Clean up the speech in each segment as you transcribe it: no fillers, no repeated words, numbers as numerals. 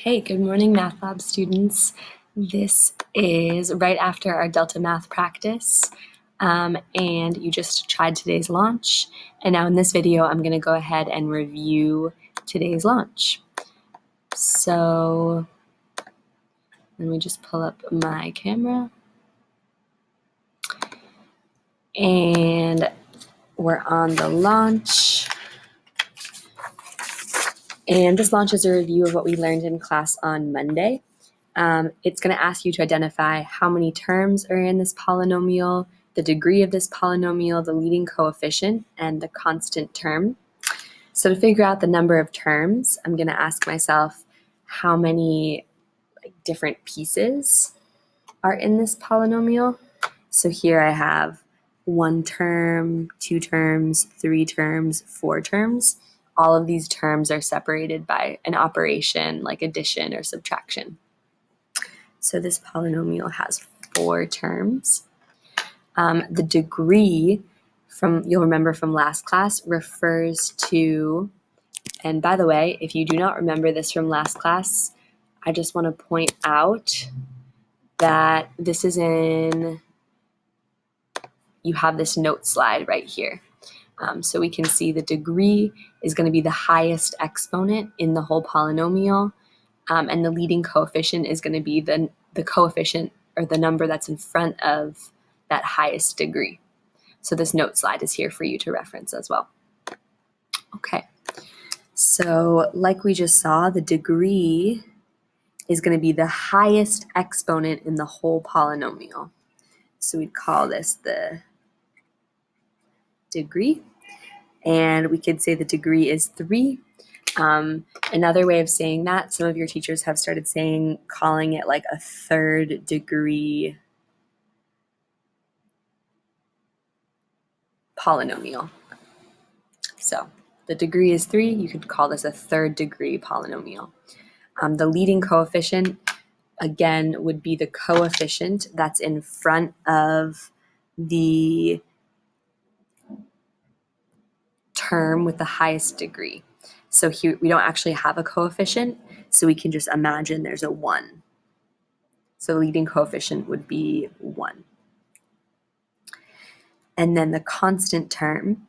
Okay, good morning, Math Lab students. This is right after our Delta Math practice, and you just tried today's launch. And now in this video, I'm going to go ahead and review today's launch. So let me just pull up my camera. And we're on the launch. And this launch is a review of what we learned in class on Monday. It's going to ask you to identify how many terms are in this polynomial, the degree of this polynomial, the leading coefficient, and the constant term. So to figure out the number of terms, I'm going to ask myself how many different pieces are in this polynomial. So here I have 1 term, 2 terms, 3 terms, 4 terms. All of these terms are separated by an operation like addition or subtraction. So this polynomial has 4 terms. The degree, you'll remember from last class, refers to, and by the way, if you do not remember this from last class, I just want to point out that this is you have this note slide right here. So we can see the degree is going to be the highest exponent in the whole polynomial, and the leading coefficient is going to be the coefficient or the number that's in front of that highest degree. So this note slide is here for you to reference as well. Okay, so like we just saw, the degree is going to be the highest exponent in the whole polynomial. So we'd call this the degree, and we could say the degree is 3. Another way of saying that, some of your teachers have started calling it like a 3rd degree polynomial. So the degree is 3, you could call this a 3rd degree polynomial. The leading coefficient, again, would be the coefficient that's in front of the term with the highest degree. So here we don't actually have a coefficient, so we can just imagine there's a 1. So the leading coefficient would be 1. And then the constant term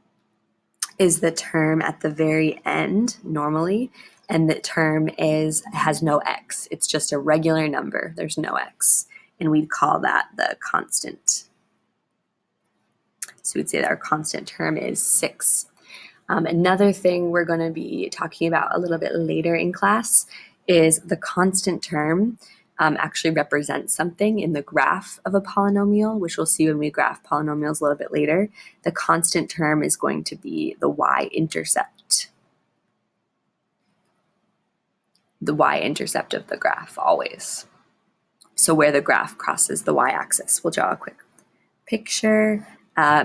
is the term at the very end normally, and the term has no x. It's just a regular number. There's no x, and we'd call that the constant. So we'd say that our constant term is 6. Another thing we're going to be talking about a little bit later in class is the constant term actually represents something in the graph of a polynomial, which we'll see when we graph polynomials a little bit later. The constant term is going to be the y-intercept. The y-intercept of the graph, always. So where the graph crosses the y-axis. We'll draw a quick picture.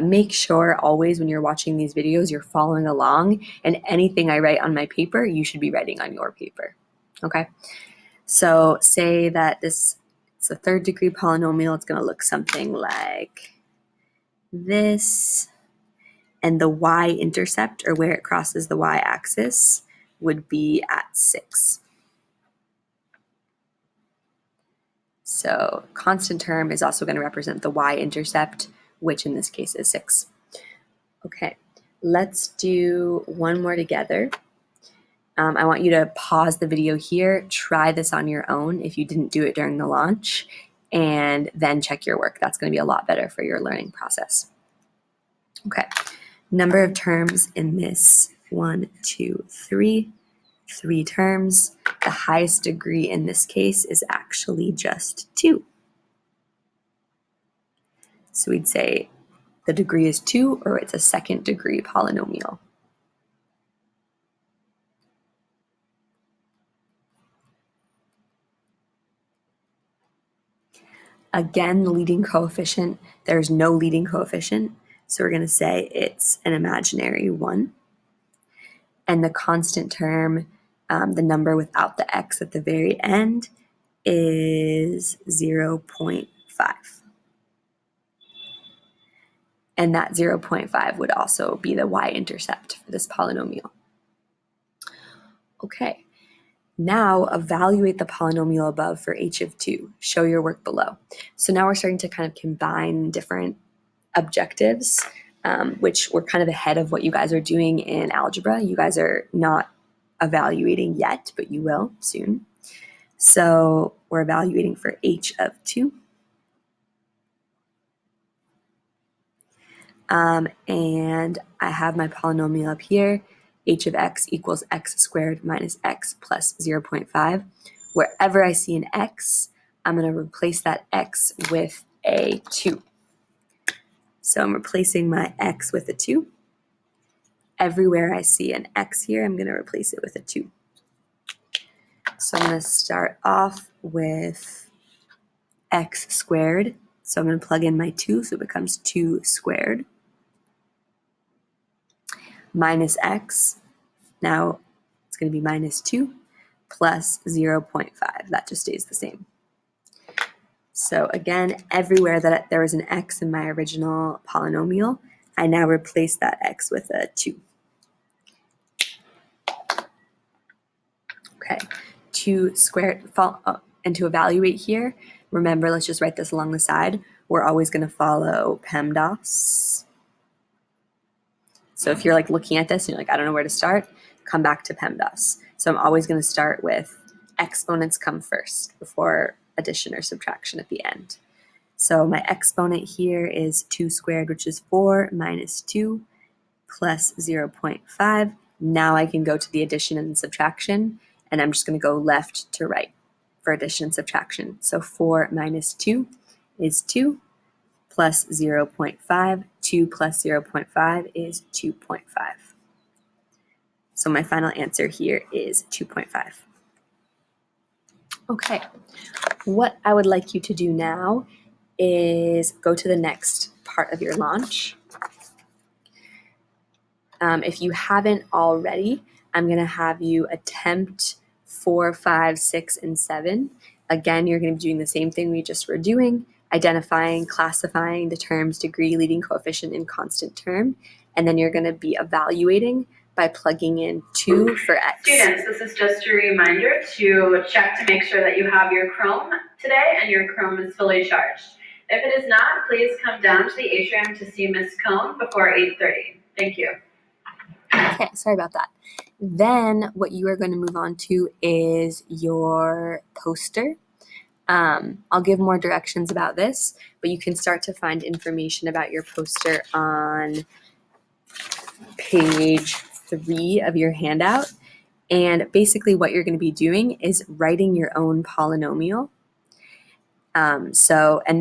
Make sure always when you're watching these videos, you're following along, and anything I write on my paper, you should be writing on your paper, okay? So say that it's a 3rd degree polynomial. It's going to look something like this, and the y-intercept, or where it crosses the y-axis, would be at 6. So constant term is also going to represent the y-intercept, which in this case is 6. Okay, let's do one more together. I want you to pause the video here, try this on your own if you didn't do it during the launch, and then check your work. That's going to be a lot better for your learning process. Okay, number of terms in this: 1, 2, 3. 3 terms. The highest degree in this case is actually just 2. So we'd say the degree is 2, or it's a 2nd degree polynomial. Again, the leading coefficient, there's no leading coefficient, so we're going to say it's an imaginary 1. And the constant term, the number without the x at the very end, is 0.5. And that 0.5 would also be the y-intercept for this polynomial. Okay, Now evaluate the polynomial above for h of 2. Show your work below. So now we're starting to kind of combine different objectives, which we're kind of ahead of what you guys are doing in algebra. You guys are not evaluating yet, but you will soon. So we're evaluating for h of 2. And I have my polynomial up here. H of x equals x squared minus x plus 0.5. Wherever I see an x, I'm going to replace that x with a 2. So I'm replacing my x with a 2. Everywhere I see an x here, I'm going to replace it with a 2. So I'm going to start off with x squared. So I'm going to plug in my 2, so it becomes 2 squared. Minus x, now it's going to be minus 2 plus 0.5. That just stays the same. So again, everywhere that there was an x in my original polynomial, I now replace that x with a 2. Okay, 2 squared, and to evaluate here, remember, let's just write this along the side. We're always going to follow PEMDAS. So if you're like looking at this and you're like, I don't know where to start, come back to PEMDAS. So I'm always going to start with exponents come first before addition or subtraction at the end. So my exponent here is 2 squared, which is 4 minus 2 plus 0.5. Now I can go to the addition and subtraction, and I'm just going to go left to right for addition and subtraction. So 4 minus 2 is 2. Plus 0.5, 2 plus 0.5 is 2.5. So my final answer here is 2.5. Okay, what I would like you to do now is go to the next part of your launch. If you haven't already, I'm going to have you attempt 4, 5, 6, and 7. Again, you're going to be doing the same thing we just were doing, identifying, classifying the terms degree, leading coefficient, and constant term. And then you're going to be evaluating by plugging in 2 for x. Students, this is just a reminder to check to make sure that you have your Chrome today and your Chrome is fully charged. If it is not, please come down to the atrium to see Ms. Cohn before 8:30. Thank you. Okay, sorry about that. Then what you are going to move on to is your poster. I'll give more directions about this, but you can start to find information about your poster on page 3 of your handout. And basically what you're going to be doing is writing your own polynomial. And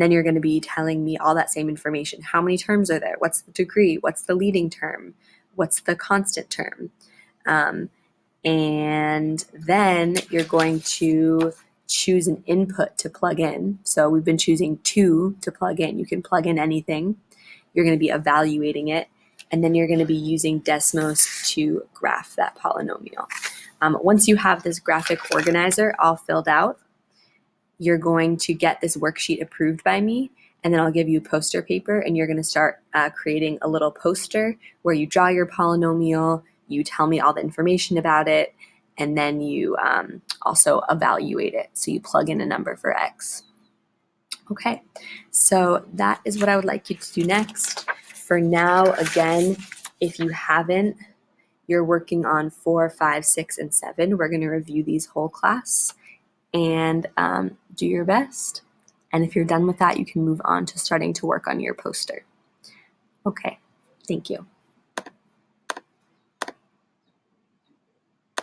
then you're going to be telling me all that same information. How many terms are there? What's the degree? What's the leading term? What's the constant term? And then you're going to choose an input to plug in. So we've been choosing 2 to plug in. You can plug in anything. You're going to be evaluating it. And then you're going to be using Desmos to graph that polynomial. Once you have this graphic organizer all filled out, you're going to get this worksheet approved by me, and then I'll give you poster paper, and you're going to start creating a little poster where you draw your polynomial, you tell me all the information about it, and then you also evaluate it. So you plug in a number for x. Okay, so that is what I would like you to do next. For now, again, if you haven't, you're working on 4, 5, 6, and 7. We're going to review these whole class and do your best. And if you're done with that, you can move on to starting to work on your poster. Okay, thank you.